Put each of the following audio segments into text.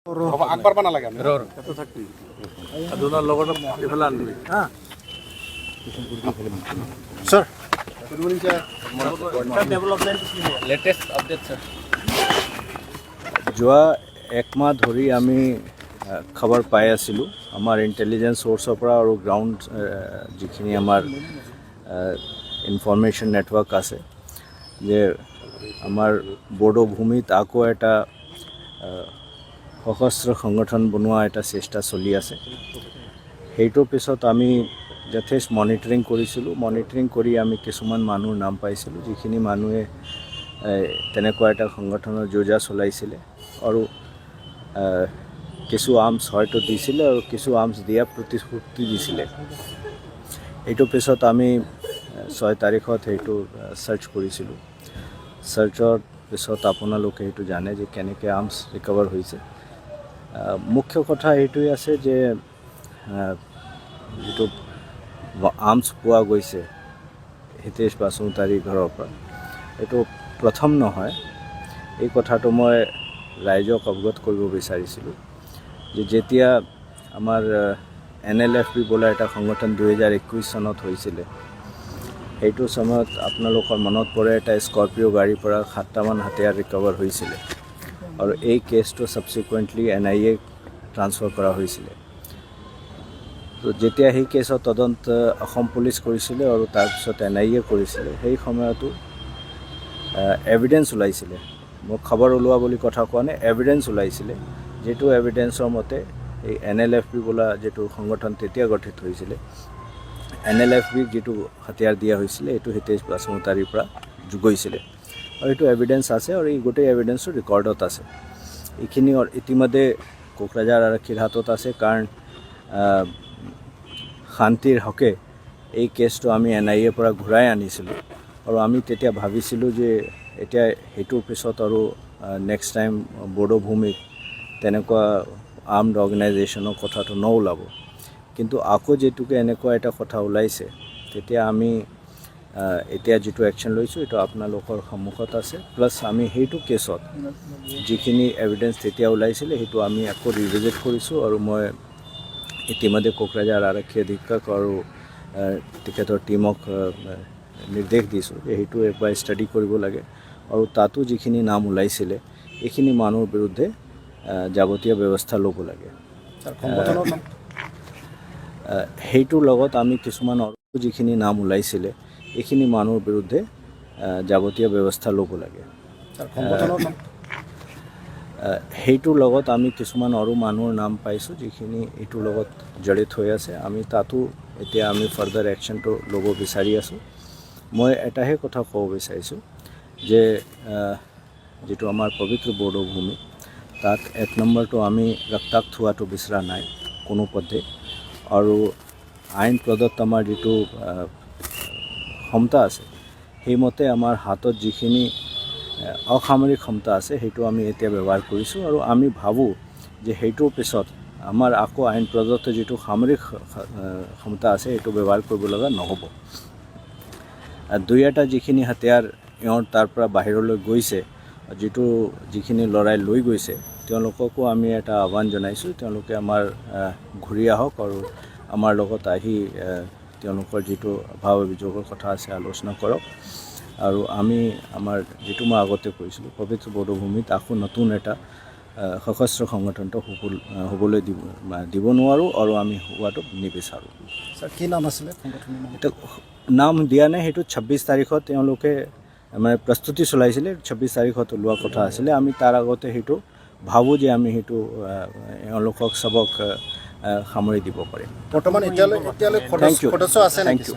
আগবাৰ পানা লাগে এটো থাকি দুনাৰ লগত এফালে আনবি হা sir good morning sir development latest update sir যোৱা এক মাহ ধৰি আমি খবৰ পাই আছিলোঁ আমাৰ ইণ্টেলিজেন্স সোৰ্চৰ পৰা আৰু গ্ৰাউণ্ড যিখিনি আমাৰ ইনফৰমেশ্যন নেটৱৰ্ক আছে যে আমাৰ বড়ো ভূমিত আকৌ এটা সশস্ত্ৰ সংগঠন বনোৱা এটা চেষ্টা চলি আছে। সেইটোৰ পিছত আমি যথেষ্ট মনিটৰিং কৰিছিলোঁ। মনিটৰিং কৰি আমি কিছুমান মানুহৰ নাম পাইছিলোঁ যিখিনি মানুহে তেনেকুৱা এটা সংগঠনৰ যোজা চলাইছিলে আৰু কিছু আৰ্মছ হয়তো দিছিলে আৰু কিছু আৰ্মছ দিয়া প্ৰতিশ্ৰুতি দিছিলে। এইটো পিছত আমি 6 তাৰিখত সেইটো চাৰ্চ কৰিছিলোঁ। চাৰ্চৰ পিছত আপোনালোকে সেইটো জানে যে কেনেকৈ আৰ্মছ ৰিকভাৰ হৈছে। মুখ্য কথা এইটোৱে আছে যে যিটো আৰ্মছ পোৱা গৈছে হিতেশ বাসুমতাৰীৰ ঘৰৰ পৰা এইটো প্ৰথম নহয়। এই কথাটো মই ৰাইজক অৱগত কৰিব বিচাৰিছিলোঁ যে যেতিয়া আমাৰ NLFB বোলা এটা সংগঠন 2021 চনত হৈছিলে সেইটো সময়ত আপোনালোকৰ মনত পৰে এটা স্কৰ্পিঅ' গাড়ীৰ পৰা 7টামান হাতিয়াৰ ৰিকভাৰ হৈছিলে আৰু এই কেছটো ছাবছিকুৱেণ্টলি NIA ট্ৰান্সফাৰ কৰা হৈছিলে। তো যেতিয়া সেই কেছৰ তদন্ত অসম পুলিচ কৰিছিলে আৰু তাৰপিছত NIA কৰিছিলে সেই সময়তো এভিডেন্স ওলাইছিলে। মই খবৰ ওলোৱা বুলি কথা কোৱা নাই, এভিডেন্স ওলাইছিলে যিটো এভিডেন্সৰ মতে এই NLFB বোলা যিটো সংগঠন তেতিয়া গঠিত হৈছিলে NLFB যিটো হাতিয়াৰ দিয়া হৈছিলে এইটো হিতেশ বাসুমতাৰীৰ পৰা গৈছিলে আৰু এইটো এভিডেন্স আছে আৰু এই গোটেই এভিডেন্সটো ৰেকৰ্ডত আছে। এইখিনি ইতিমধ্যে কোকৰাঝাৰ আৰক্ষীৰ হাতত আছে কাৰণ শান্তিৰ হকে এই কেছটো আমি NIA পৰা ঘূৰাই আনিছিলোঁ আৰু আমি তেতিয়া ভাবিছিলোঁ যে এতিয়া সেইটোৰ পিছত আৰু নেক্সট টাইম বড়ো ভূমিত তেনেকুৱা আৰ্মড অৰ্গেনাইজেশ্যনৰ কথাটো নোলাব। কিন্তু আকৌ যেতুকে এনেকুৱা এটা কথা ওলাইছে তেতিয়া আমি এতিয়া যিটো একশ্যন লৈছোঁ এইটো আপোনালোকৰ সন্মুখত আছে। প্লাছ আমি সেইটো কেছত যিখিনি এভিডেন্স তেতিয়া ওলাইছিলে সেইটো আমি আকৌ ৰিভিজিট কৰিছোঁ আৰু মই ইতিমধ্যে কোকৰাঝাৰ আৰক্ষী অধীক্ষক আৰু তেখেতৰ টীমক নিৰ্দেশ দিছোঁ যে সেইটো একবাৰ ষ্টাডি কৰিব লাগে আৰু তাতো যিখিনি নাম ওলাইছিলে এইখিনি মানুহৰ বিৰুদ্ধে যাৱতীয় ব্যৱস্থা ল'ব লাগে। সেইটোৰ লগত আমি কিছুমান যিখিনি নাম ওলাইছিলে এইখিনি মানুহৰ বিৰুদ্ধে যাৱতীয় ব্যৱস্থা ল'ব লাগে। সেইটোৰ লগত আমি কিছুমান আৰু মানুহৰ নাম পাইছোঁ যিখিনি এইটোৰ লগত জড়িত হৈ আছে। আমি তাতো এতিয়া আমি ফাৰ্ডাৰ একশ্যনটো ল'ব বিচাৰি আছোঁ। মই এটাহে কথা ক'ব বিচাৰিছোঁ যে যিটো আমাৰ পবিত্ৰ বড়ো ভূমি তাত 1 নম্বৰটো আমি ৰক্তাক্ত হোৱাটো বিচৰা নাই কোনো পধ্যে আৰু আইন প্ৰদত্ত আমাৰ যিটো ক্ষমতা আছে সেইমতে আমাৰ হাতত যিখিনি অসামৰিক ক্ষমতা আছে সেইটো আমি এতিয়া ব্যৱহাৰ কৰিছোঁ আৰু আমি ভাবোঁ যে সেইটোৰ পিছত আমাৰ আকৌ আইন প্ৰদত্ত যিটো সামৰিক ক্ষমতা আছে সেইটো ব্যৱহাৰ কৰিব লগা নহ'ব। 2-এটা যিখিনি হাতিয়াৰ তাৰ পৰা বাহিৰলৈ গৈছে যিখিনি ল'ৰাই লৈ গৈছে তেওঁলোককো আমি এটা আহ্বান জনাইছোঁ তেওঁলোকে আমাৰ ঘূৰি আহক আৰু আমাৰ লগত আহি তেওঁলোকৰ যিটো অভাৱ অভিযোগৰ কথা আছে আলোচনা কৰক আৰু আমি আমাৰ যিটো মই আগতে কৈছিলোঁ পবিত্ৰ বড়ো ভূমিত আকৌ নতুন এটা সশস্ত্ৰ সংগঠনটো হ'বলৈ দিব নোৱাৰোঁ আৰু আমি হোৱাটো নিবিচাৰোঁ। স্যাৰ কি নাম আছিলে সংগঠনৰ নাম? এটা নাম দিয়া নাই, সেইটো 26 তাৰিখত তেওঁলোকে মানে প্ৰস্তুতি চলাইছিলে। 26 তাৰিখত ওলোৱা কথা আছিলে। আমি তাৰ আগতে সেইটো ভাবোঁ যে আমি সেইটো এওঁলোকক চবক সামৰি দিব পাৰিম। বৰ্তমান এতিয়ালৈ সদস্য আছে নেকি?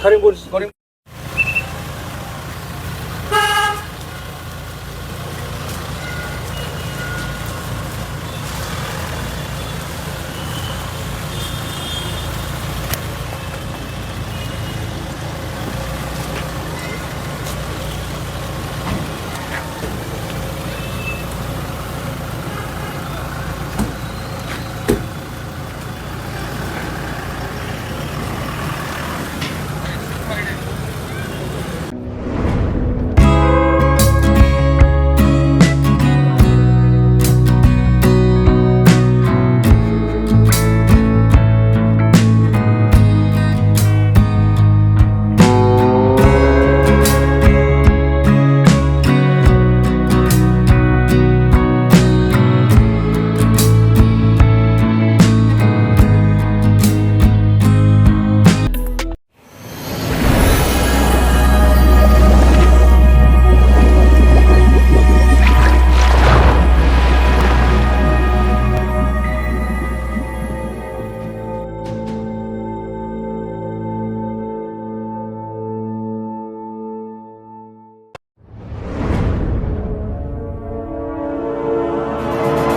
Thank U.